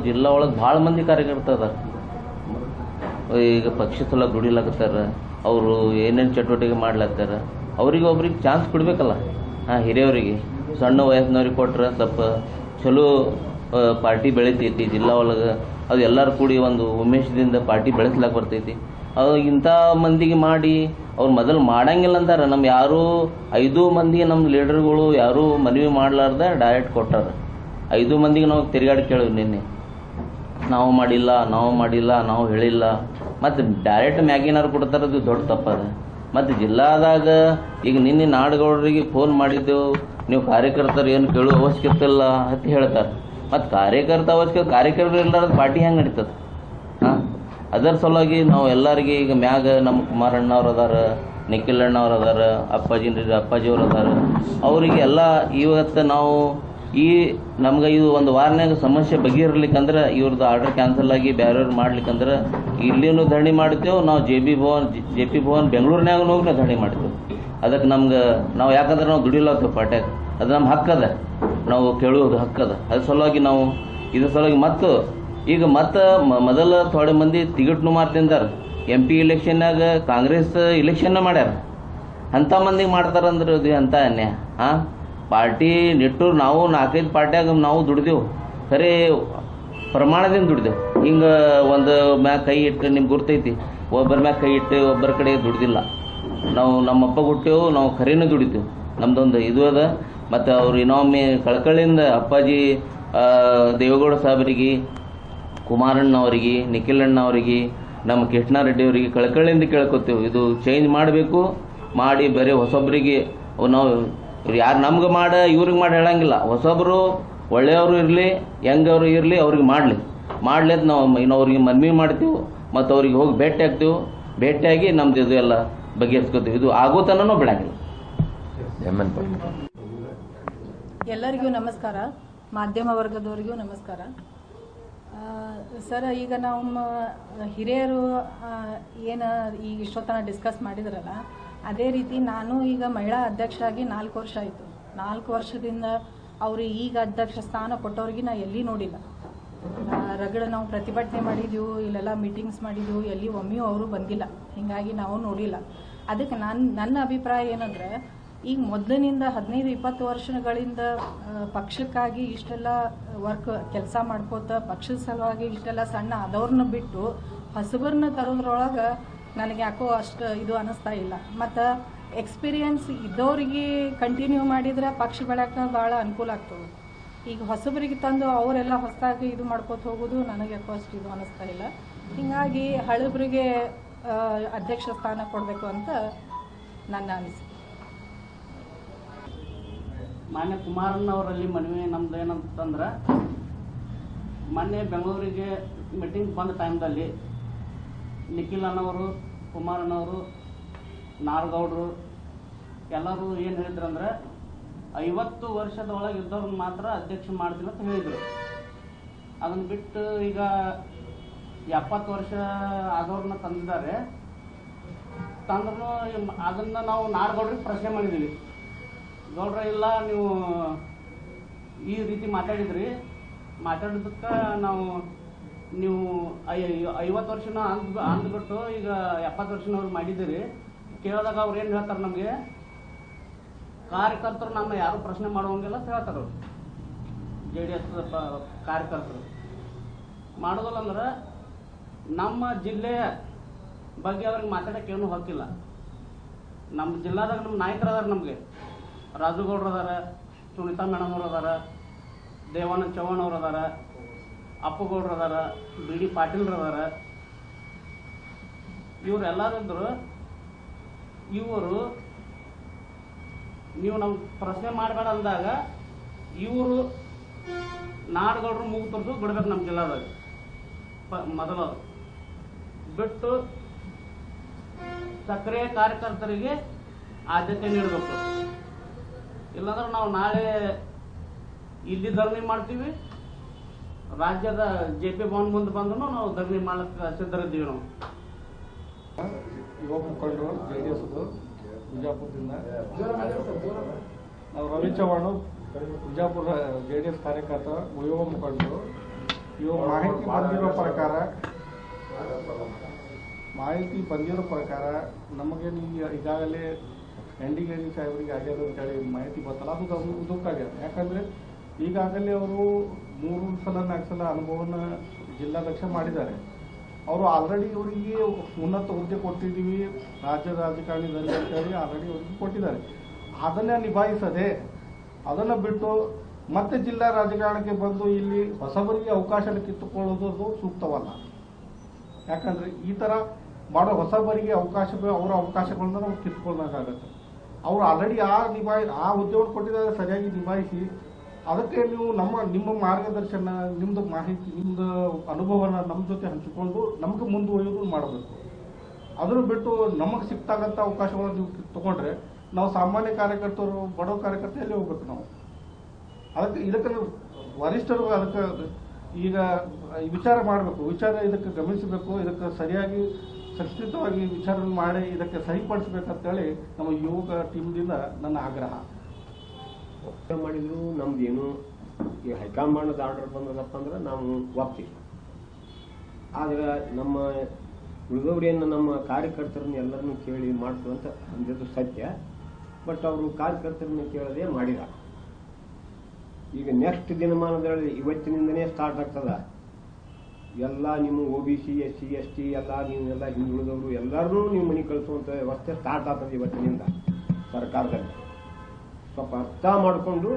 ಜಿಲ್ಲಾ ಒಳಗೆ ಭಾಳ ಮಂದಿ ಕಾರ್ಯಕರ್ತ ಅದಾರ. ಈಗ ಪಕ್ಷ ಸಲ ದುಡಿಲಾಕತ್ತಾರ, ಅವರು ಏನೇನು ಚಟುವಟಿಕೆ ಮಾಡ್ಲತ್ತಾರ, ಒಬ್ರಿಗೆ ಚಾನ್ಸ್ ಕೊಡಬೇಕಲ್ಲ. ಹಿರಿಯವರಿಗೆ ಸಣ್ಣ ವಯಸ್ಸಿನವ್ರಿಗೆ ಕೊಟ್ರೆ ಸ್ವಲ್ಪ ಚಲೋ ಪಾರ್ಟಿ ಬೆಳಿತೈತಿ ಜಿಲ್ಲಾ ಒಳಗೆ. ಅದು ಎಲ್ಲರೂ ಕೂಡಿ ಒಂದು ಉಮೇಶದಿಂದ ಪಾರ್ಟಿ ಬೆಳೆಸ್ಲಾಕ ಬರ್ತೈತಿ. ಅದು ಇಂಥ ಮಂದಿಗೆ ಮಾಡಿ ಅವ್ರು ಮೊದಲು ಮಾಡಂಗಿಲ್ಲ ಅಂತಾರೆ. ನಮ್ಮ ಯಾರೂ 5 ಮಂದಿಗೆ ನಮ್ಮ ಲೀಡರ್ಗಳು ಯಾರೂ ಮನವಿ ಮಾಡಲಾರ್ದ ಡೈರೆಕ್ಟ್ ಕೊಟ್ಟಾರ. 5 ಮಂದಿಗೆ ನಾವು ತಿರುಗಾಡಿ ಕೇಳಿವಿ ನಿನ್ನೆ, ನಾವು ಮಾಡಿಲ್ಲ, ನಾವು ಹೇಳಿಲ್ಲ. ಮತ್ತು ಡೈರೆಕ್ಟ್ ಮ್ಯಾಗಿನಾರು ಕೊಡ್ತಾರೆ, ಅದು ದೊಡ್ಡ ತಪ್ಪದ. ಮತ್ತು ಜಿಲ್ಲಾದಾಗ ಈಗ ನಿನ್ನೆ ನಾಡುಗೌಡರಿಗೆ ಫೋನ್ ಮಾಡಿದ್ದೆವು, ನೀವು ಕಾರ್ಯಕರ್ತರು ಏನು ಕೇಳೋ ಅವಶ್ಯಕತೆ ಇಲ್ಲ ಅಂತ ಹೇಳ್ತಾರೆ. ಮತ್ತು ಕಾರ್ಯಕರ್ತರು ಇಲ್ಲಾರ್ದು ಪಾರ್ಟಿ ಹೆಂಗೆ ನಡೀತದೆ? ಅದರ ಸಲುವಾಗಿ ನಾವು ಎಲ್ಲರಿಗೆ ಈಗ ಮ್ಯಾಗ ನಮ್ಮ ಕುಮಾರಣ್ಣವ್ರು ಅದಾರ, ನಿಖಿಲ್ ಅಣ್ಣವ್ರು ಅದಾರ, ಅಪ್ಪಾಜಿಯವ್ರು ಅದಾರ. ಅವರಿಗೆ ಎಲ್ಲ ಇವತ್ತು ನಾವು ನಮ್ಗೆ ಇದು ಒಂದು ವಾರನಾಗ ಸಮಸ್ಯೆ ಬಗೆಹರ್ಲಿಕ್ಕಂದ್ರೆ ಇವ್ರದ್ದು ಆರ್ಡರ್ ಕ್ಯಾನ್ಸಲ್ ಆಗಿ ಬೇರೆಯವ್ರು ಮಾಡ್ಲಿಕ್ಕಂದ್ರೆ ಇಲ್ಲಿನೂ ಧರಣಿ ಮಾಡ್ತೇವೆ. ನಾವು ಜೆ ಪಿ ಭವನ್ ಬೆಂಗಳೂರಿನಾಗ ಹೋಗಿ ನಾವು ಧರಣಿ ಮಾಡ್ತೇವೆ. ಅದಕ್ಕೆ ನಾವು ಯಾಕಂದ್ರೆ ನಾವು ದುಡಿಲಾಗ್ತೇವೆ ಪಾರ್ಟ್ಯಾಗ, ಅದು ನಮ್ಮ ಹಕ್ಕದ, ನಾವು ಕೇಳುವುದು ಹಕ್ಕದ. ಅದ್ರ ಸಲುವಾಗಿ ನಾವು ಇದ್ರ ಸಲುವಾಗಿ ಈಗ ಮೊದಲ ಥೋಡೆ ಮಂದಿ ಟಿಕೆಟ್ನು ಮಾರ್ತಿಂದಾರ. MP ಇಲೆಕ್ಷನ್ನಾಗ ಕಾಂಗ್ರೆಸ್ ಇಲೆಕ್ಷನ್ನ ಮಾಡ್ಯಾರ. ಅಂಥ ಮಂದಿಗೆ ಮಾಡ್ತಾರಂದ್ರೆ ಅದು ಅಂಥ ಅನ್ಯಾಯ. ಪಾರ್ಟಿ ನಿಟ್ಟೂರು ನಾವು 4-5 ಪಾರ್ಟಿಯಾಗ ನಾವು ದುಡ್ದೆವು, ಖರೆ ಪ್ರಮಾಣದಿಂದ ದುಡ್ದೆವು. ಹಿಂಗೆ ಒಂದು ಮ್ಯಾಗ ಕೈ ಇಟ್ಟು ನಿಮ್ಗೆ ಗುರ್ತೈತಿ, ಒಬ್ಬರ ಮ್ಯಾಗ ಕೈ ಇಟ್ಟು ಒಬ್ಬರ ಕಡೆ ದುಡ್ದಿಲ್ಲ. ನಾವು ನಮ್ಮಪ್ಪ ಹುಟ್ಟೆವು, ನಾವು ಖರೇನೂ ದುಡಿತೇವೆ. ನಮ್ದೊಂದು ಇದು ಅದ. ಮತ್ತು ಅವ್ರು ಇನ್ನೊಮ್ಮೆ ಕಳ್ಕಳಿಂದ ಅಪ್ಪಾಜಿ ದೇವೇಗೌಡ ಸಾಹೇಬರಿಗೆ, ಕುಮಾರಣ್ಣವ್ರಿಗೆ, ನಿಖಿಲ್ ಅಣ್ಣವ್ರಿಗೆ, ನಮ್ಮ ಕೃಷ್ಣಾರೆಡ್ಡಿ ಅವರಿಗೆ ಕಳ್ಕಳಿಂದ ಕೇಳ್ಕೊತೇವೆ, ಇದು ಚೇಂಜ್ ಮಾಡಬೇಕು. ಮಾಡಿ ಬೇರೆ ಹೊಸೊಬ್ಬರಿಗೆ ನಾವು ಯಾರು ನಮ್ಗೆ ಇವ್ರಿಗೆ ಮಾಡಿ ಹೇಳಂಗಿಲ್ಲ. ಹೊಸೊಬ್ಬರು ಒಳ್ಳೆಯವರು ಇರಲಿ, ಹೆಂಗವರು ಇರಲಿ, ಅವ್ರಿಗೆ ಮಾಡಲಿ ಅಂತ ನಾವು ಅವ್ರಿಗೆ ಮನವಿ ಮಾಡ್ತೀವಿ. ಮತ್ತು ಅವ್ರಿಗೆ ಹೋಗಿ ಭೇಟಿಯಾಗಿ ನಮ್ದು ಇದು ಎಲ್ಲ ಬಗೆಹರಿಸ್ಕೋತೀವಿ. ಇದು ಆಗೋತನೂ ಬಿಡಂಗಿಲ್ಲ. ಎಲ್ಲರಿಗೂ ನಮಸ್ಕಾರ, ಮಾಧ್ಯಮ ವರ್ಗದವರಿಗೂ ನಮಸ್ಕಾರ. ಸರ್, ಈಗ ನಮ್ಮ ಹಿರಿಯರು ಏನು ಈಗ ಇಷ್ಟೊತ್ತನ ಡಿಸ್ಕಸ್ ಮಾಡಿದ್ರಲ್ಲ, ಅದೇ ರೀತಿ ನಾನು ಈಗ ಮಹಿಳಾ ಅಧ್ಯಕ್ಷರಾಗಿ 4 ವರ್ಷ ಆಯಿತು. 4 ವರ್ಷದಿಂದ ಅವರು ಈಗ ಅಧ್ಯಕ್ಷ ಸ್ಥಾನ ಕೊಟ್ಟವ್ರಿಗೆ ನಾ ಎಲ್ಲಿ ನೋಡಿಲ್ಲ. ರಗಡ ನಾವು ಪ್ರತಿಭಟನೆ ಮಾಡಿದ್ವು, ಇಲ್ಲೆಲ್ಲ ಮೀಟಿಂಗ್ಸ್ ಮಾಡಿದ್ವು, ಎಲ್ಲಿ ಒಮ್ಮೆಯೂ ಅವರು ಬಂದಿಲ್ಲ. ಹೀಗಾಗಿ ನಾವು ನೋಡಿಲ್ಲ. ಅದಕ್ಕೆ ನನ್ನ ಅಭಿಪ್ರಾಯ ಏನಂದರೆ, ಈಗ ಮೊದಲಿನಿಂದ 15-20 ವರ್ಷಗಳಿಂದ ಪಕ್ಷಕ್ಕಾಗಿ ಇಷ್ಟೆಲ್ಲ ಕೆಲಸ ಮಾಡ್ಕೋತ ಪಕ್ಷದ ಸಲುವಾಗಿ ಇಷ್ಟೆಲ್ಲ ಸಣ್ಣ ಆದವ್ರನ್ನ ಬಿಟ್ಟು ಹೊಸಬರನ್ನ ತರೋದ್ರೊಳಗೆ ನನಗೆ ಯಾಕೋ ಅಷ್ಟು ಇದು ಅನ್ನಿಸ್ತಾ ಇಲ್ಲ. ಮತ್ತು ಎಕ್ಸ್ಪೀರಿಯನ್ಸ್ ಇದ್ದವ್ರಿಗೆ ಕಂಟಿನ್ಯೂ ಮಾಡಿದ್ರೆ ಪಕ್ಷ ಬೆಳಕ್ಕೆ ಭಾಳ ಅನುಕೂಲ ಆಗ್ತದೆ. ಈಗ ಹೊಸಬರಿಗೆ ತಂದು ಅವರೆಲ್ಲ ಹೊಸದಾಗಿ ಇದು ಮಾಡ್ಕೋತ ಹೋಗೋದು ನನಗೆ ಯಾಕೋ ಅಷ್ಟು ಇದು ಅನ್ನಿಸ್ತಾ ಇಲ್ಲ. ಹೀಗಾಗಿ ಹಳಬರಿಗೆ ಅಧ್ಯಕ್ಷ ಸ್ಥಾನ ಕೊಡಬೇಕು ಅಂತ ನನ್ನ ಅನಿಸಿಕೆ. ಮಾನ್ಯ ಕುಮಾರಣ್ಣವರಲ್ಲಿ ಮನವಿ ನಮ್ದು ಏನಂತಂದ್ರೆ, ಮೊನ್ನೆ ಬೆಂಗಳೂರಿಗೆ ಮೀಟಿಂಗ್ ಬಂದ ಟೈಮ್ದಲ್ಲಿ ನಿಖಿಲ್ ಅಣ್ಣವರು, ಕುಮಾರಣ್ಣವರು, ನಾಡಗೌಡರು ಎಲ್ಲರೂ ಏನು ಹೇಳಿದ್ರಂದ್ರೆ 50 ವರ್ಷದ ಒಳಗೆ ಇದ್ದವ್ರನ್ನ ಮಾತ್ರ ಅಧ್ಯಕ್ಷ ಮಾಡ್ತೀನಿ ಅಂತ ಹೇಳಿದರು. ಅದನ್ನು ಬಿಟ್ಟು ಈಗ 70 ವರ್ಷ ಆದವ್ರನ್ನ ತಂದಿದ್ದಾರೆ. ತಂದ್ರೂ ಅದನ್ನು ನಾವು ನಾಡಗೌಡ್ರಿಗೆ ಪ್ರಶ್ನೆ ಮಾಡಿದ್ದೀವಿ. ಗೌಡ್ರ ಇಲ್ಲ, ನೀವು ಈ ರೀತಿ ಮಾತಾಡಿದ್ದಕ್ಕೆ ನೀವು 50 ವರ್ಷನ ಅಂದ್ಬಿಟ್ಟು ಈಗ 70 ವರ್ಷನವ್ರು ಮಾಡಿದ್ದೀರಿ. ಕೇಳಿದಾಗ ಅವ್ರು ಏನು ಹೇಳ್ತಾರೆ, ನಮಗೆ ಕಾರ್ಯಕರ್ತರು ನಮ್ಮ ಯಾರು ಪ್ರಶ್ನೆ ಮಾಡುವಂಗಿಲ್ಲ ಅಂತ ಹೇಳ್ತಾರೆ. JDS ಕಾರ್ಯಕರ್ತರು ಮಾಡೋದಿಲ್ಲ ಅಂದ್ರೆ ನಮ್ಮ ಜಿಲ್ಲೆಯ ಬಗ್ಗೆ ಅವ್ರಿಗೆ ಮಾತಾಡೋಕ್ಕೆ ಏನೂ ಹಕ್ಕಿಲ್ಲ. ನಮ್ಮ ಜಿಲ್ಲಾದಾಗ ನಮ್ಮ ನಾಯಕರು ಅದಾರ, ನಮಗೆ ರಾಜುಗೌಡ್ರು ಅದಾರ, ಸುನೀತಾ ಮೇಡಮ್ ಅವರು ಅದಾರ, ದೇವಾನಂದ ಚವ್ಹಾಣ್ ಅವರು ಅದಾರ, ಅಪ್ಪಗೌಡ್ರು ಅದಾರ, BD ಪಾಟೀಲ್ರು ಅದಾರ. ಇವರೆಲ್ಲರಿದ್ರು ನೀವು ನಮ್ಗೆ ಪ್ರಶ್ನೆ ಮಾಡಬೇಡ ಅಂದಾಗ ಇವರು ನಾಡಗೌಡರು ಮೂಗು ತೋರಿಸು ಬಿಡ್ಬೇಕು ನಮ್ಮ ಜಿಲ್ಲಾದಾಗ. ಮೊದಲು ಬಿಟ್ಟು ಸಕ್ರಿಯ ಕಾರ್ಯಕರ್ತರಿಗೆ ಆದ್ಯತೆ ನೀಡಬೇಕು. ಇಲ್ಲಾಂದ್ರೆ ನಾವು ನಾಳೆ ಇಲ್ಲಿ ಧರಣಿ ಮಾಡ್ತೀವಿ, ರಾಜ್ಯದ JP ಭವನ್ ಮುಂದೆ ಬಂದು ನಾವು ಧರಣಿ ಮಾಡಕ್ಕೆ ಸಿದ್ಧರಿದ್ದೀವಿ. ಯುವ ಮುಖಂಡರು JDS ಬಿಜಾಪುರದಿಂದ ನಾವು ರವಿ ಚವ್ಹಾಣ್, ಬಿಜಾಪುರ JDS ಕಾರ್ಯಕರ್ತ, ಯುವ ಮುಖಂಡರು. ಇವು ಮಾಹಿತಿ ಬಂದಿರೋ ಪ್ರಕಾರ ನಮಗೆ ಈಗಾಗಲೇ NDGD ಸಾಹೇಬರಿಗೆ ಆಗ್ಯದ ಅಂತೇಳಿ ಮಾಹಿತಿ ಗೊತ್ತಲ್ಲ, ಅದು ದುಃಖಾಗ್ಯದ. ಯಾಕಂದರೆ ಈಗಾಗಲೇ ಅವರು 3 ಸಲ 4 ಸಲ ಅನುಭವನ ಜಿಲ್ಲಾಧ್ಯಕ್ಷ ಮಾಡಿದ್ದಾರೆ. ಅವರು ಆಲ್ರೆಡಿ ಇವರಿಗೆ ಉನ್ನತ ಹುದ್ದೆ ಕೊಟ್ಟಿದ್ದೀವಿ ರಾಜ್ಯ ರಾಜಕಾರಣದಲ್ಲಿ ಅಂತೇಳಿ ಆಲ್ರೆಡಿ ಅವರಿಗೆ ಕೊಟ್ಟಿದ್ದಾರೆ. ಅದನ್ನು ನಿಭಾಯಿಸದೆ ಅದನ್ನು ಬಿಟ್ಟು ಮತ್ತೆ ಜಿಲ್ಲಾ ರಾಜಕಾರಣಕ್ಕೆ ಬಂದು ಇಲ್ಲಿ ಹೊಸಬರಿಗೆ ಅವಕಾಶ ಕಿತ್ತುಕೊಳ್ಳೋದು ಸೂಕ್ತವಲ್ಲ. ಯಾಕಂದರೆ ಈ ಥರ ಮಾಡೋ ಹೊಸಬರಿಗೆ ಅವರ ಅವಕಾಶಗಳನ್ನ ನಾವು ಕಿತ್ಕೊಳ್ಬೇಕಾಗತ್ತೆ. ಅವರು ಆಲ್ರೆಡಿ ಆ ಹುದ್ದೆಯನ್ನು ಕೊಟ್ಟಿದ್ದಾರೆ, ಸರಿಯಾಗಿ ನಿಭಾಯಿಸಿ ಅದಕ್ಕೆ ನೀವು ನಿಮ್ಮ ಮಾರ್ಗದರ್ಶನ, ನಿಮ್ಮದು ಮಾಹಿತಿ, ನಿಮ್ಮದು ಅನುಭವನ ನಮ್ಮ ಜೊತೆ ಹಂಚಿಕೊಂಡು ನಮಗೆ ಮುಂದುವರಿಯೋದು ಮಾಡಬೇಕು. ಅದನ್ನು ಬಿಟ್ಟು ನಮಗೆ ಸಿಕ್ತಾಗಂಥ ಅವಕಾಶಗಳನ್ನು ನೀವು ತಗೊಂಡ್ರೆ ನಾವು ಸಾಮಾನ್ಯ ಕಾರ್ಯಕರ್ತರು, ಬಡವ ಕಾರ್ಯಕರ್ತರಲ್ಲಿ ಹೋಗ್ಬೇಕು ನಾವು. ಇದಕ್ಕೆ ವರಿಷ್ಠರು ಅದಕ್ಕೆ ಈಗ ವಿಚಾರ ಮಾಡಬೇಕು, ಇದಕ್ಕೆ ಗಮನಿಸಬೇಕು, ಇದಕ್ಕೆ ಸರಿಯಾಗಿ ಸಂಸ್ಕೃತವಾಗಿ ವಿಚಾರ ಮಾಡಿ ಇದಕ್ಕೆ ಸರಿಪಡಿಸ್ಬೇಕಂತೇಳಿ ನಮ್ಮ ಯುವಕ ಟೀಮ್ದಿಂದ ನನ್ನ ಆಗ್ರಹ. ಮಾಡಿದ್ರು ನಮ್ದೇನು ಈ ಹೈಕಮಾಂಡದ ಆರ್ಡರ್ ಬಂದದಪ್ಪ ಅಂದ್ರೆ ನಾವು ಒಪ್ತೀವಿ. ಆದರೆ ನಮ್ಮ ಉಳಿದವರೇನು ನಮ್ಮ ಕಾರ್ಯಕರ್ತರನ್ನ ಎಲ್ಲರನ್ನೂ ಕೇಳಿ ಮಾಡ್ತು ಅಂತ ಅಂದಿದ್ದು ಸತ್ಯ. ಬಟ್ ಅವರು ಕಾರ್ಯಕರ್ತರನ್ನ ಕೇಳದೆ ಮಾಡಿದ. ಈಗ ನೆಕ್ಸ್ಟ್ ದಿನಮಾನದಲ್ಲಿ ಇವತ್ತಿನಿಂದನೇ ಸ್ಟಾರ್ಟ್ ಆಗ್ತದ. ಎಲ್ಲ ನಿಮ್ಮ OBC SC ST ಎಲ್ಲ ನೀವೆಲ್ಲ ಹಿಂದುಳಿದವರು ಎಲ್ಲರನ್ನೂ ನೀವು ಮನೆ ಕಳಿಸುವಂಥ ವ್ಯವಸ್ಥೆ ಸ್ಟಾರ್ಟ್ ಆಗ್ತದೆ ಇವತ್ತಿನಿಂದ ಸರ್ಕಾರದಲ್ಲಿ. ಸ್ವಲ್ಪ ಅರ್ಥ ಮಾಡಿಕೊಂಡು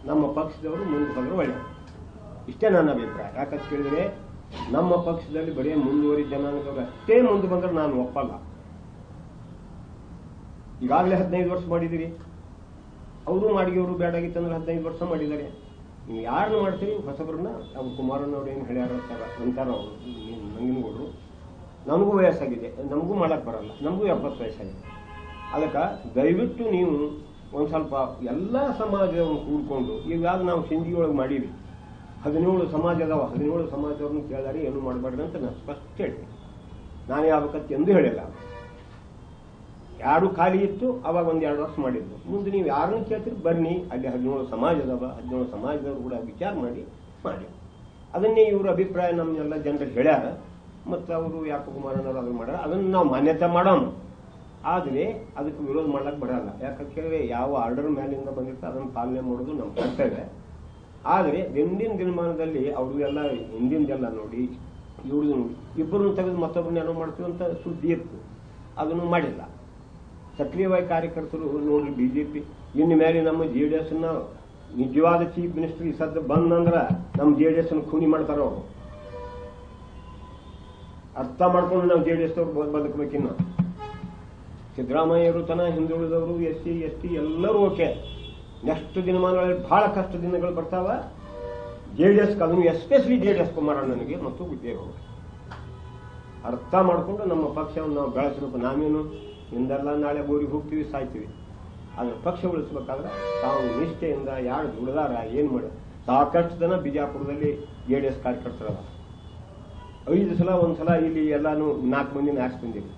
ನಮ್ಮ ಪಕ್ಷದವರು ಮುಂದೆ ಬಂದರೆ ಒಳ್ಳೆಯದು. ಇಷ್ಟೇ ನನ್ನ ಅಭಿಪ್ರಾಯ. ಯಾಕಂತ ಕೇಳಿದರೆ ನಮ್ಮ ಪಕ್ಷದಲ್ಲಿ ಬರೀ ಮುಂದುವರಿದ ಜನಾಂಗದವರು ಅಷ್ಟೇ ಮುಂದೆ ಬಂದರೆ ನಾನು ಒಪ್ಪಲ್ಲ. ಈಗಾಗಲೇ 15 ವರ್ಷ ಮಾಡಿದ್ದೀರಿ, ಅವರು ಮಾಡಿದವರು ಬೇಡಾಗಿತ್ತಂದ್ರೆ 15 ವರ್ಷ ಮಾಡಿದ್ದಾರೆ. ನೀವು ಯಾರನ್ನು ಮಾಡ್ತೀರಿ ಹೊಸಬ್ರನ್ನ? ಅವ್ರು ಕುಮಾರಣ್ಣವ್ರು ಏನು ಹೇಳ್ಯಾರ ಅಂತಾರ ಅವರು ನಂಗಿನಗೌಡರು. ನಮಗೂ ವಯಸ್ಸಾಗಿದೆ, ನಮಗೂ ಮಾಡಕ್ಕೆ ಬರಲ್ಲ, ನಮಗೂ 70 ವಯಸ್ಸಾಗಿದೆ. ಅದಕ್ಕೆ ದಯವಿಟ್ಟು ನೀವು ಒಂದು ಸ್ವಲ್ಪ ಎಲ್ಲ ಸಮಾಜವನ್ನು ಕೂಡ್ಕೊಂಡು, ಈಗಾಗ ನಾವು ಸಿಂಧಿ ಒಳಗೆ ಮಾಡೀವಿ, 17 ಸಮಾಜ ಅದಾವ, 17 ಸಮಾಜದವ್ರನ್ನ ಕೇಳಿದಾರೆ ಏನು ಮಾಡಬಾರ್ದು ಅಂತ ನಾನು ಸ್ಪಷ್ಟ ಹೇಳ್ತೀನಿ. ನಾನೇ ಆಗ್ಬೇಕಂತ ಎಂದೂ ಹೇಳಿಲ್ಲ. ಯಾರು ಖಾಲಿ ಇತ್ತು ಅವಾಗ 1-2 ವರ್ಷ ಮಾಡಿದ್ದು. ಮುಂದೆ ನೀವು ಯಾರನ್ನು ಕೇಳ್ತೀರಿ ಬನ್ನಿ, ಅಲ್ಲಿ 17 ಸಮಾಜ ಅದಾವ, 17 ಸಮಾಜದವ್ರು ಕೂಡ ವಿಚಾರ ಮಾಡಿ ಅದನ್ನೇ ಇವ್ರ ಅಭಿಪ್ರಾಯ ನಮ್ಮೆಲ್ಲ ಜನರಿಗೆ ಹೇಳ್ಯಾರ. ಮತ್ತು ಅವರು ಯಾಕೋ ಕುಮಾರಣ್ಣವ್ರು ಅದನ್ನು ಮಾಡ್ಯಾರ, ಅದನ್ನು ನಾವು ಮಾನ್ಯತೆ ಮಾಡೋಣ. ಆದರೆ ಅದಕ್ಕೆ ವಿರೋಧ ಮಾಡ್ಲಿಕ್ಕೆ ಬರಲ್ಲ. ಯಾಕಂತ ಕೇಳಿದ್ರೆ ಯಾವ ಆರ್ಡರ್ ಮೇಲಿಂದ ಬಂದಿರ್ತಾರೆ ಅದನ್ನು ಪಾಲನೆ ಮಾಡೋದು ನಮ್ಮ ಕರ್ತವ್ಯ. ಆದರೆ ಹಿಂದಿನ ದಿನಮಾನದಲ್ಲಿ ಅವರು ಎಲ್ಲ ಹಿಂದಿಂದೆಲ್ಲ ನೋಡಿ ಇವ್ರದ್ದು ನೋಡಿ ಇಬ್ಬರನ್ನು ತೆಗೆದು ಮತ್ತೊಬ್ಬರನ್ನ ಏನೋ ಮಾಡ್ತೀವಿ ಅಂತ ಸುದ್ದಿ ಇತ್ತು, ಅದನ್ನು ಮಾಡಿಲ್ಲ. ಸಕ್ರಿಯವಾಗಿ ಕಾರ್ಯಕರ್ತರು ನೋಡ್ರಿ BJP ಇನ್ನು ಮೇಲೆ ನಮ್ಮ JDSನ ನಿಜವಾದ ಚೀಫ್ ಮಿನಿಸ್ಟರ್ ಈ ಸದ್ದ ಬಂದಂದ್ರೆ ನಮ್ಮ JDSನ ಖೂನಿ ಮಾಡ್ತಾರ ಅವರು. ಅರ್ಥ ಮಾಡ್ಕೊಂಡು ನಾವು JDS ಅವ್ರು ಬದುಕಬೇಕಿನ್ನ. ಸಿದ್ದರಾಮಯ್ಯರು ತನ ಹಿಂದುಳಿದವರು SC ST ಎಲ್ಲರೂ ಓಕೆ. ನೆಕ್ಸ್ಟ್ ದಿನಮಾನಗಳಲ್ಲಿ ಬಹಳ ಕಷ್ಟ ದಿನಗಳು ಬರ್ತಾವ. JDS ಅದನ್ನು ಎಸ್ಪೆಷಲಿ JDS ಕುಮಾರಣ್ಣನಿಗೆ ಮತ್ತು ಗುದ್ದೇಗೌಡ ಅರ್ಥ ಮಾಡಿಕೊಂಡು ನಮ್ಮ ಪಕ್ಷವನ್ನು ನಾವು ಬೆಳೆಸಬೇಕು. ನಾವೇನು ಇಂದೆಲ್ಲ ನಾಳೆ ಬೋರಿಗೆ ಹೋಗ್ತೀವಿ, ಸಾಯ್ತೀವಿ. ಆದರೆ ಪಕ್ಷ ಉಳಿಸ್ಬೇಕಾದ್ರೆ ತಾವು ನಿಷ್ಠೆಯಿಂದ ಯಾರು ದುಡ್ದಾರ ಏನು ಮಾಡಿ. ಸಾಕಷ್ಟು ಜನ ಬಿಜಾಪುರದಲ್ಲಿ JDS ಕಾರ್ಯಕರ್ತರದ 5 ಸಲ ಒಂದ್ಸಲ ಇಲ್ಲಿ ಎಲ್ಲಾನು 4 ಮಂದಿನ ಆರಿಸಿ ಬಂದೀವಿ.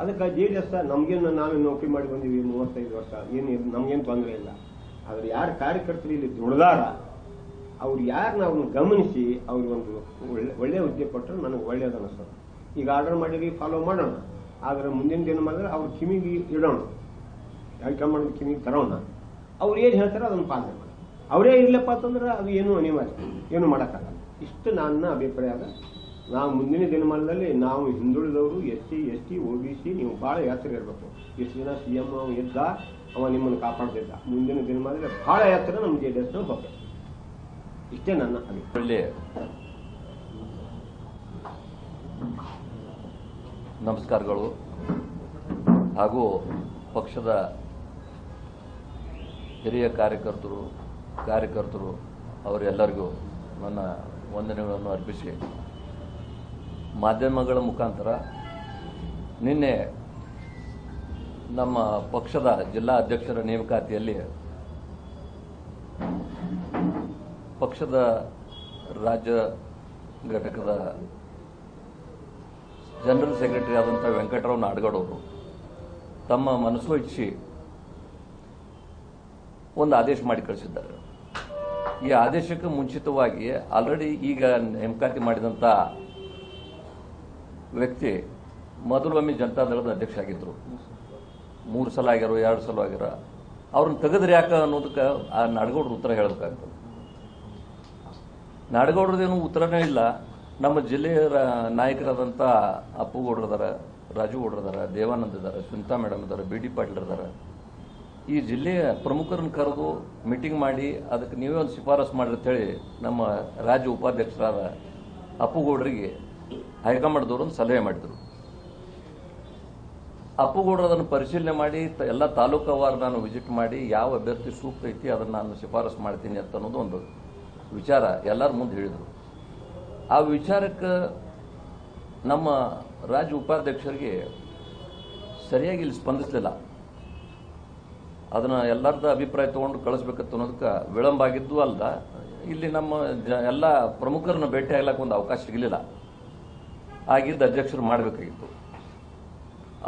ಅದಕ್ಕೆ JDS ನಮಗೇನು ನಾವೇ ನೌಕರಿ ಮಾಡಿ ಬಂದೀವಿ 35 ವರ್ಷ, ಏನು ನಮಗೇನು ತೊಂದರೆ ಇಲ್ಲ. ಆದರೆ ಯಾರು ಕಾರ್ಯಕರ್ತರು ಇಲ್ಲಿ ದುಡ್ದಾರ ಅವ್ರು ಯಾರು ನಾವು ಗಮನಿಸಿ ಅವ್ರಿಗೊಂದು ಒಳ್ಳೆ ಹುದ್ದೆ ಕೊಟ್ಟರೆ ನನಗೆ ಒಳ್ಳೇದು ಅನ್ನಿಸ್ತದೆ. ಈಗ ಆರ್ಡರ್ ಮಾಡಿರಿ, ಫಾಲೋ ಮಾಡೋಣ. ಆದರೆ ಮುಂದಿನ ದಿನ ಮಾಡಿದ್ರೆ ಅವ್ರ ಕಿವಿಗೆ ಇಡೋಣ, ಹೈಕಮಾಂಡ್ ಕಿವಿಗೆ ತರೋಣ. ಅವ್ರು ಏನು ಹೇಳ್ತಾರೆ ಅದನ್ನು ಪಾಲನೆ ಮಾಡಿ. ಅವರೇ ಇರಲಪ್ಪ ಅಂತಂದ್ರೆ ಅದು ಏನು ಅನಿವಾರ್ಯ, ಏನು ಮಾಡೋಕ್ಕಾಗಲ್ಲ. ಇಷ್ಟು ನನ್ನ ಅಭಿಪ್ರಾಯ. ನಾವು ಮುಂದಿನ ದಿನಮಾನದಲ್ಲಿ ನಾವು ಹಿಂದುಳಿದವರು SC ST OBC ನೀವು ಭಾಳ ಎತ್ತರ ಇರಬೇಕು. ಇಷ್ಟು ದಿನ CM ಇದ್ದ, ಅವ ನಿಮ್ಮನ್ನು ಕಾಪಾಡ್ತಿದ್ದ. ಮುಂದಿನ ದಿನಮಾನದಲ್ಲಿ ಭಾಳ ಎತ್ತರ ನಮ್ಮ JDSನ ಹೋಗ್ಬೇಕು. ಇಷ್ಟೇ ನನ್ನ ಅಭಿಪ್ರಾಯ. ನಮಸ್ಕಾರಗಳು ಹಾಗೂ ಪಕ್ಷದ ಹಿರಿಯ ಕಾರ್ಯಕರ್ತರು ಅವರೆಲ್ಲರಿಗೂ ನನ್ನ ವಂದನೆಗಳನ್ನು ಅರ್ಪಿಸಿ, ಮಾಧ್ಯಮಗಳ ಮುಖಾಂತರ ನಿನ್ನೆ ನಮ್ಮ ಪಕ್ಷದ ಜಿಲ್ಲಾ ಅಧ್ಯಕ್ಷರ ನೇಮಕಾತಿಯಲ್ಲಿ ಪಕ್ಷದ ರಾಜ್ಯ ಘಟಕದ ಜನರಲ್ ಸೆಕ್ರೆಟರಿ ಆದಂಥ ವೆಂಕಟರಾವ್ ನಾಡಗೌಡ ಅವರು ತಮ್ಮ ಮನಸ್ಸು ಇಚ್ಛೆ ಒಂದು ಆದೇಶ ಮಾಡಿ ಕಳಿಸಿದ್ದಾರೆ. ಈ ಆದೇಶಕ್ಕೆ ಮುಂಚಿತವಾಗಿ ಆಲ್ರೆಡಿ ಈಗ ನೇಮಕಾತಿ ಮಾಡಿದಂಥ ವ್ಯಕ್ತಿ ಮೊದಲೊಮ್ಮೆ ಜನತಾದಳದ ಅಧ್ಯಕ್ಷ ಆಗಿದ್ದರು. 3 ಸಲ ಆಗ್ಯಾರೋ 2 ಸಲ ಆಗ್ಯಾರ. ಅವ್ರನ್ನ ತೆಗೆದ್ರೆ ಯಾಕೆ ಅನ್ನೋದಕ್ಕೆ ಆ ನಾಡಗೌಡರು ಉತ್ತರ ಹೇಳಬೇಕಾಗ್ತದೆ. ನಾಡಗೌಡರದೇನು ಉತ್ತರನೇ ಇಲ್ಲ. ನಮ್ಮ ಜಿಲ್ಲೆಯ ನಾಯಕರಾದಂಥ ಅಪ್ಪುಗೌಡರದಾರ, ರಾಜುಗೌಡರದಾರ, ದೇವಾನಂದ ಇದ್ದಾರೆ, ಸುನಿತಾ ಮೇಡಮ್ ಇದ್ದಾರೆ, ಬಿ ಡಿ ಪಾಟೀಲ್ ಇದ್ದಾರೆ. ಈ ಜಿಲ್ಲೆಯ ಪ್ರಮುಖರನ್ನು ಕರೆದು ಮೀಟಿಂಗ್ ಮಾಡಿ ಅದಕ್ಕೆ ನೀವೇ ಒಂದು ಶಿಫಾರಸು ಮಾಡಿ ಅಂತೇಳಿ ನಮ್ಮ ರಾಜ್ಯ ಉಪಾಧ್ಯಕ್ಷರಾದ ಅಪ್ಪುಗೌಡರಿಗೆ ಹೈಕಮಾಂಡ್ದವರು ಒಂದು ಸಲಹೆ ಮಾಡಿದರು. ಅಪ್ಪುಗೌಡರು ಅದನ್ನು ಪರಿಶೀಲನೆ ಮಾಡಿ ಎಲ್ಲ ತಾಲೂಕುವಾರು ನಾನು ವಿಸಿಟ್ ಮಾಡಿ ಯಾವ ಅಭ್ಯರ್ಥಿ ಸೂಕ್ತ ಐತಿ ಅದನ್ನು ನಾನು ಶಿಫಾರಸು ಮಾಡ್ತೀನಿ ಅಂತ ಅನ್ನೋದು ಒಂದು ವಿಚಾರ ಎಲ್ಲರ ಮುಂದೆ ಹೇಳಿದರು. ಆ ವಿಚಾರಕ್ಕೆ ನಮ್ಮ ರಾಜ್ಯ ಉಪಾಧ್ಯಕ್ಷರಿಗೆ ಸರಿಯಾಗಿ ಇಲ್ಲಿ ಸ್ಪಂದಿಸಲಿಲ್ಲ. ಅದನ್ನು ಎಲ್ಲರದ ಅಭಿಪ್ರಾಯ ತೊಗೊಂಡು ಕಳಿಸ್ಬೇಕಂತ ಅನ್ನೋದಕ್ಕೆ ವಿಳಂಬ ಆಗಿದ್ದು ಅಲ್ಲ, ಇಲ್ಲಿ ನಮ್ಮ ಎಲ್ಲ ಪ್ರಮುಖರನ್ನು ಭೇಟಿ ಆಗ್ಲಿಕ್ಕೆ ಒಂದು ಅವಕಾಶ ಸಿಗಲಿಲ್ಲ. ಆಗಿದ್ದ ಅಧ್ಯಕ್ಷರು ಮಾಡಬೇಕಾಗಿತ್ತು,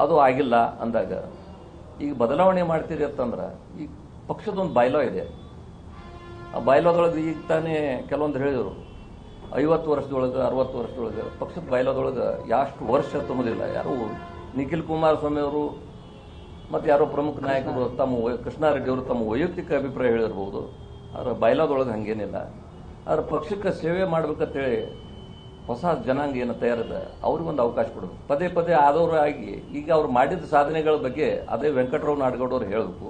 ಅದು ಆಗಿಲ್ಲ. ಅಂದಾಗ ಈಗ ಬದಲಾವಣೆ ಮಾಡ್ತೀರಿ ಅಂತಂದ್ರೆ ಈಗ ಪಕ್ಷದೊಂದು ಬೈಲೋ ಇದೆ. ಆ ಬೈಲೋದೊಳಗೆ ಈಗ ತಾನೇ ಕೆಲವೊಂದು ಹೇಳಿದರು 50 ವರ್ಷದೊಳಗೆ 60 ವರ್ಷದೊಳಗೆ ಪಕ್ಷದ ಬೈಲೋದೊಳಗೆ ಎಷ್ಟು ವರ್ಷ ತುಂಬೋದಿಲ್ಲ. ಯಾರು ನಿಖಿಲ್ ಕುಮಾರಸ್ವಾಮಿ ಅವರು ಮತ್ತು ಯಾರೋ ಪ್ರಮುಖ ನಾಯಕರು ಕೃಷ್ಣಾರೆಡ್ಡಿ ಅವರು ತಮ್ಮ ವೈಯಕ್ತಿಕ ಅಭಿಪ್ರಾಯ ಹೇಳಿರ್ಬೋದು. ಅದರ ಬೈಲಾದೊಳಗೆ ಹಾಗೇನಿಲ್ಲ. ಅದರ ಪಕ್ಷಕ್ಕೆ ಸೇವೆ ಮಾಡ್ಬೇಕಂತೇಳಿ ಹೊಸ ಜನಾಂಗ ಏನು ತಯಾರಿದೆ ಅವ್ರಿಗೊಂದು ಅವಕಾಶ ಕೊಡೋದು. ಪದೇ ಪದೇ ಆದವರಾಗಿ ಈಗ ಅವ್ರು ಮಾಡಿದ ಸಾಧನೆಗಳ ಬಗ್ಗೆ ಅದೇ ವೆಂಕಟರಾವ್ ನಾಡಗೌಡರು ಹೇಳಬೇಕು.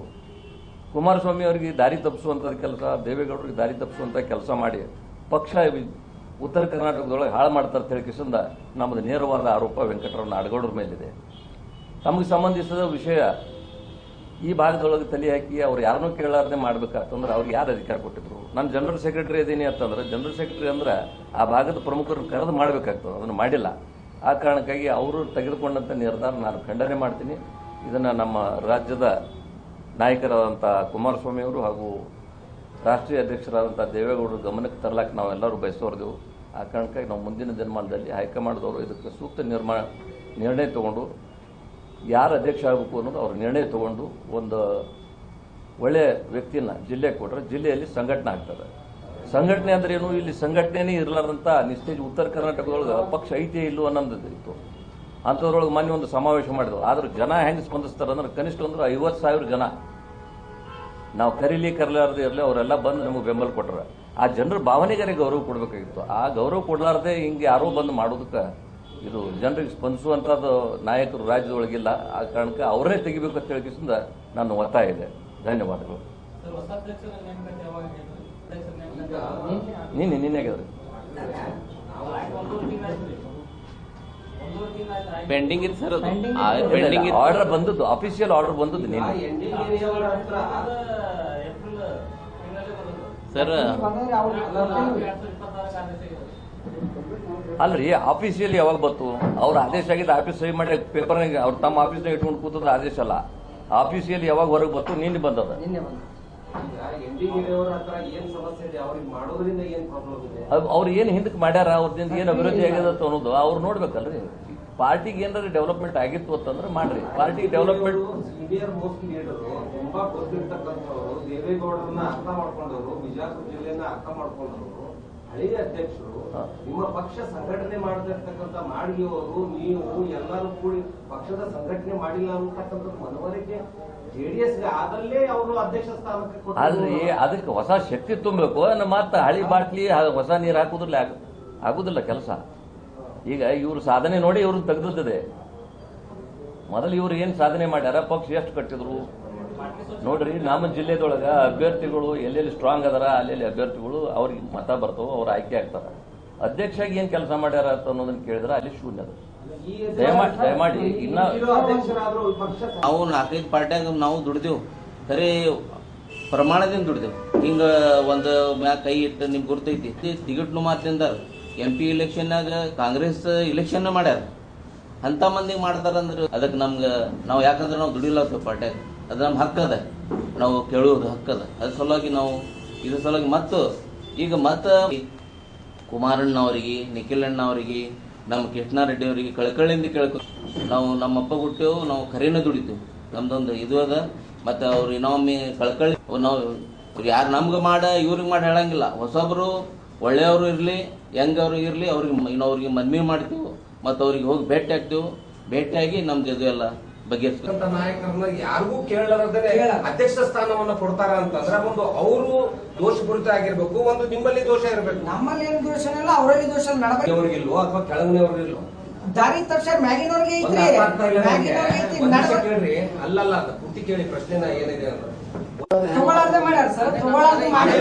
ಕುಮಾರಸ್ವಾಮಿ ಅವರಿಗೆ ದಾರಿ ತಪ್ಪಿಸುವಂಥ ಕೆಲಸ, ದೇವೇಗೌಡರಿಗೆ ದಾರಿ ತಪ್ಪಿಸುವಂಥ ಕೆಲಸ ಮಾಡಿ ಪಕ್ಷ ಉತ್ತರ ಕರ್ನಾಟಕದೊಳಗೆ ಹಾಳು ಮಾಡ್ತಾರೆ ಅಂತ ಹೇಳಿಕಿಸಿಂದ ನಮ್ಮದು ನೇರವಾದ ಆರೋಪ ವೆಂಕಟರಾವ್ ನಾಡಗೌಡರ ಮೇಲಿದೆ. ತಮಗೆ ಸಂಬಂಧಿಸಿದ ವಿಷಯ ಈ ಭಾಗದೊಳಗೆ ತಲೆ ಹಾಕಿ ಅವ್ರು ಯಾರನ್ನೂ ಕೇಳಾರದೆ ಮಾಡ್ಬೇಕಾಗ್ತಂದ್ರೆ ಅವ್ರಿಗೆ ಯಾರು ಅಧಿಕಾರ ಕೊಟ್ಟಿದ್ರು? ನಾನು ಜನರಲ್ ಸೆಕ್ರೆಟರಿ ಇದ್ದೀನಿ ಅಂತಂದ್ರೆ ಜನರಲ್ ಸೆಕ್ರೆಟರಿ ಅಂದ್ರೆ ಆ ಭಾಗದ ಪ್ರಮುಖರನ್ನು ಕರೆದು ಮಾಡಬೇಕಾಗ್ತದೆ. ಅದನ್ನು ಮಾಡಿಲ್ಲ. ಆ ಕಾರಣಕ್ಕಾಗಿ ಅವರು ತೆಗೆದುಕೊಂಡಂಥ ನಿರ್ಧಾರ ನಾನು ಖಂಡನೆ ಮಾಡ್ತೀನಿ. ಇದನ್ನು ನಮ್ಮ ರಾಜ್ಯದ ನಾಯಕರಾದಂಥ ಕುಮಾರಸ್ವಾಮಿ ಅವರು ಹಾಗೂ ರಾಷ್ಟ್ರೀಯ ಅಧ್ಯಕ್ಷರಾದಂಥ ದೇವೇಗೌಡರು ಗಮನಕ್ಕೆ ತರಲಾಕ ನಾವೆಲ್ಲರೂ ಬಯಸೋರ್ದೆವು. ಆ ಕಾರಣಕ್ಕಾಗಿ ನಾವು ಮುಂದಿನ ದಿನಮಾನದಲ್ಲಿ ಹೈಕಮಾಂಡ್ದವರು ಇದಕ್ಕೆ ಸೂಕ್ತ ನಿರ್ಣಯ ತಗೊಂಡು ಯಾರು ಅಧ್ಯಕ್ಷ ಆಗಬೇಕು ಅನ್ನೋದು ಅವ್ರ ನಿರ್ಣಯ ತಗೊಂಡು ಒಂದು ಒಳ್ಳೆಯ ವ್ಯಕ್ತಿನ ಜಿಲ್ಲೆಗೆ ಕೊಟ್ಟರೆ ಜಿಲ್ಲೆಯಲ್ಲಿ ಸಂಘಟನೆ ಆಗ್ತದೆ. ಸಂಘಟನೆ ಅಂದ್ರೆ ಏನು? ಇಲ್ಲಿ ಸಂಘಟನೆನೇ ಇರಲಾರ್ದಂಥ ನಿಸ್ತೇಜ್ ಉತ್ತರ ಕರ್ನಾಟಕದೊಳಗೆ ಪಕ್ಷ ಐತೆ ಇಲ್ಲೋ ಅನ್ನೋದು ಇತ್ತು. ಅಂಥದ್ರೊಳಗೆ ಮೊನ್ನೆ ಒಂದು ಸಮಾವೇಶ ಮಾಡಿದ್ರು. ಆದ್ರೆ ಜನ ಹೆಂಗೆ ಸ್ಪಂದಿಸ್ತಾರೆ ಅಂದ್ರೆ ಕನಿಷ್ಠ ಅಂದ್ರೆ 50,000 ಜನ ನಾವು ಕರೀಲಾರದೇ ಇರಲಿ ಅವರೆಲ್ಲ ಬಂದು ನಮಗೆ ಬೆಂಬಲ ಕೊಟ್ಟರು. ಆ ಜನರ ಭಾವನೆಗಾರೆ ಗೌರವ ಕೊಡಬೇಕಾಗಿತ್ತು. ಆ ಗೌರವ ಕೊಡಲಾರ್ದೆ ಹಿಂಗೆ ಯಾರೋ ಬಂದು ಮಾಡೋದಕ್ಕೆ ಇದು ಜನರಿಗೆ ಸ್ಪಂದಿಸುವಂಥದ್ದು ನಾಯಕರು ರಾಜ್ಯದೊಳಗಿಲ್ಲ. ಆ ಕಾರಣಕ್ಕೆ ಅವರೇ ತೆಗಿಬೇಕು ಅಂತ ಹೇಳಿಕಿಸಿಂದ ನನ್ನ ಒತ್ತಾಯ ಇದೆ. ಧನ್ಯವಾದಗಳು. ನಿನ್ನೆ ಆಗಿದ್ರಿ ಪೆಂಡಿಂಗ್ ಇತ್ತು ಸರ್. ಅದು ಪೆಂಡಿಂಗ್ ಆರ್ಡರ್ ಬಂದದ್ದು, ಅಫಿಷಿಯಲ್ ಆರ್ಡರ್ ಬಂದದ್ದು ನಿನ್ನೆ ಸರ್. ಅಲ್ರಿ, ಆಫೀಸಿಯಲ್ಲಿ ಯಾವಾಗ ಬಂತು? ಅವ್ರ ಆದೇಶ ಆಗಿದ್ದು ಆಫೀಸ್ ಸಹಿ ಮಾಡಿ ಪೇಪರ್ನಾಗ ಅವ್ರು ತಮ್ಮ ಆಫೀಸ್ನಾಗ ಇಟ್ಕೊಂಡು ಕೂತದ ಆದೇಶ ಅಲ್ಲ. ಆಫೀಸಿಯಲ್ಲಿ ಯಾವಾಗ ಹೊರಗೆ ಬಂತು? ನಿನ್ನೆ ಬಂದದ. ಅವ್ರು ಏನು ಹಿಂದಕ್ಕೆ ಮಾಡ್ಯಾರ, ಅವ್ರದಿಂದ ಏನು ಅಭಿವೃದ್ಧಿ ಆಗ್ಯದ ಅಂತ ಅನ್ನೋದು ಅವ್ರು ನೋಡ್ಬೇಕಲ್ರಿ. ಪಾರ್ಟಿಗೆ ಏನಾದ್ರು ಡೆವಲಪ್ಮೆಂಟ್ ಆಗಿತ್ತು ಅಂತಂದ್ರೆ ಮಾಡ್ರಿ. ಪಾರ್ಟಿಗೆ ಡೆವಲಪ್ಮೆಂಟ್ ಸೀನಿಯರ್ ಮೋಸ್ಟ್ ಲೀಡರ್ ತುಂಬಾ ಗೊತ್ತಿರ್ತಕ್ಕಂಥವ್ರು, ದೇವೇಗೌಡರನ್ನ ಅರ್ಥ ಮಾಡ್ಕೊಂಡವರು, ಬಿಜಾಪುರ ಜಿಲ್ಲೆಯನ್ನ ಅರ್ಥ ಮಾಡ್ಕೊಂಡವರು, ಹಳೆಯ ಅಧ್ಯಕ್ಷರು, ನಿಮ್ಮ ಪಕ್ಷ ಸಂಘಟನೆ ಮಾಡದಿರ್ತಕ್ಕಂಥ ಮಾಡಿಯವರು, ನೀವು ಎಲ್ಲರೂ ಕೂಡಿ ಪಕ್ಷದ ಸಂಘಟನೆ ಮಾಡಿಲ್ಲ ಅಂತಕ್ಕಂಥದ್ದು ಮನವರಿಕೆ ಜೆಡಿಎಸ್ಗೆ ಆದಲ್ಲೇ ಅವರು ಅಧ್ಯಕ್ಷ ಸ್ಥಾನಕ್ಕೆ ಅಲ್ರಿ. ಅದಕ್ಕೆ ಹೊಸ ಶಕ್ತಿ ತುಂಬಬೇಕು. ಮತ್ತೆ ಹಳಿ ಬಾಟ್ಲಿ ಹೊಸ ನೀರು ಹಾಕುದಿಲ್ಲ, ಆಗುದಿಲ್ಲ ಕೆಲಸ. ಈಗ ಇವ್ರು ಸಾಧನೆ ನೋಡಿ ಇವ್ರನ್ನ ತೆಗೆದಿದೆ. ಮೊದಲು ಇವ್ರು ಏನು ಸಾಧನೆ ಮಾಡ್ಯಾರ, ಪಕ್ಷ ಎಷ್ಟು ಕಟ್ಟಿದ್ರು ನೋಡ್ರಿ. ನಮ್ಮ ಜಿಲ್ಲೆದೊಳಗೆ ಅಭ್ಯರ್ಥಿಗಳು ಎಲ್ಲೆಲ್ಲಿ ಸ್ಟ್ರಾಂಗ್ ಅದಾರ ಅಲ್ಲೆಲ್ಲಿ ಅಭ್ಯರ್ಥಿಗಳು ಅವ್ರಿಗೆ ಮತ ಬರ್ತಾವ, ಅವ್ರು ಆಯ್ಕೆ ಆಗ್ತಾರ. ಅಧ್ಯಕ್ಷಾಗಿ ಏನು ಕೆಲಸ ಮಾಡ್ಯಾರ ಅಂತ ಅನ್ನೋದನ್ನ ಕೇಳಿದ್ರೆ ಅಲ್ಲಿ ಶೂನ್ಯ ಅದ. ದಯಮಾಡಿ ಇನ್ನ ನಾವು 4-5 ಪಾರ್ಟಿಯಾಗ ನಾವು ದುಡ್ದೇವು, ಖರೆ ಪ್ರಮಾಣದಿಂದ ದುಡ್ದೇವು. ಹಿಂಗೆ ಒಂದು ಮ್ಯಾಗ ಕೈ ಇಟ್ಟು ನಿಮ್ಗೆ ಗುರ್ತೈತಿ. ಟಿಕೆಟ್ನು ಮಾತಿಂದ MP ಇಲೆಕ್ಷನ್ನಾಗ ಕಾಂಗ್ರೆಸ್ ಇಲೆಕ್ಷನ್ ಮಾಡ್ಯಾರ. ಅಂಥ ಮಂದಿಗೆ ಮಾಡ್ತಾರಂದ್ರೆ ಅದಕ್ಕೆ ನಮ್ಗೆ ನಾವು ಯಾಕಂದ್ರೆ ನಾವು ದುಡಿಲತ್ತೇವೆ ಪಾರ್ಟ್ಯಾಗ. ಅದು ನಮ್ಮ ಹಕ್ಕದ, ನಾವು ಕೇಳೋದು ಹಕ್ಕದ. ಅದ್ರ ಸಲುವಾಗಿ ನಾವು ಇದ್ರ ಸಲುವಾಗಿ ಮತ್ತೆ ಕುಮಾರಣ್ಣವ್ರಿಗೆ, ನಿಖಿಲಣ್ಣ ಅವರಿಗೆ, ನಮ್ಮ ಕೃಷ್ಣಾರೆಡ್ಡಿ ಅವರಿಗೆ ಕಳಕಳಿಯಿಂದ ಕೇಳ್ಕೊ. ನಾವು ನಮ್ಮಪ್ಪ ಹುಟ್ಟೇವು, ನಾವು ಖರೇನ ದುಡಿತೇವೆ. ನಮ್ದೊಂದು ಇದು ಅದ. ಮತ್ತು ಅವ್ರು ಇನ್ನೊಮ್ಮೆ ಕಳ್ಕಳಿ ನಾವು ಇವ್ರು ಯಾರು ನಮ್ಗೆ ಇವ್ರಿಗೆ ಮಾಡಿ ಹೇಳಂಗಿಲ್ಲ. ಹೊಸಬ್ರು ಒಳ್ಳೆಯವರು ಇರಲಿ, ಹೆಂಗವ್ರು ಇರಲಿ, ಅವ್ರಿಗೆ ಮನವಿ ಮಾಡ್ತೀವಿ ಮತ್ತು ಅವ್ರಿಗೆ ಹೋಗಿ ಭೇಟಿ ಆಗ್ತೀವಿ. ಭೇಟಿಯಾಗಿ ನಮ್ದು ಇದು ಎಲ್ಲ ಬಗೆಹರಿಸ್ಕೊಂತ ನಾಯಕರನ್ನ ಯಾರಿಗೂ ಕೇಳಲಾರದೇ ಅಧ್ಯಕ್ಷ ಸ್ಥಾನವನ್ನ ಕೊಡ್ತಾರ ಅಂತಂದ್ರೆ ಒಂದು ಅವರು ದೋಷಪೂರಿತ ಆಗಿರ್ಬೇಕು, ಒಂದು ನಿಮ್ಮಲ್ಲಿ ದೋಷ ಇರಬೇಕು. ನಮ್ಮಲ್ಲಿ ಏನು ದೋಷ ಇಲ್ಲ, ಅವರಲ್ಲಿ ದೋಷ ನಡಬೇಕು. ಅವ್ರಿಗಿಲ್ವೋ ಅಥವಾ ಕೆಳಗಿನವ್ರಿಗಿಲ್ವೋ ದಾರಿ ತಕ್ಷಣ ಮ್ಯಾಗಿನವ್ರಿಗೆ ಐತ್ರಿ, ಕೇಳ್ರಿ. ಅಲ್ಲಲ್ಲ ಪೂರ್ತಿ ಕೇಳಿ ಪ್ರಶ್ನೆನ ಏನಿದೆ ಅಂತ. ತಗೊಳ್ಳಾರ್ದೆ ಮಾಡ್ಯಾರ ಸರ್, ತಗೊಳ್ಳಾರ್ದೆ ಮಾಡಿ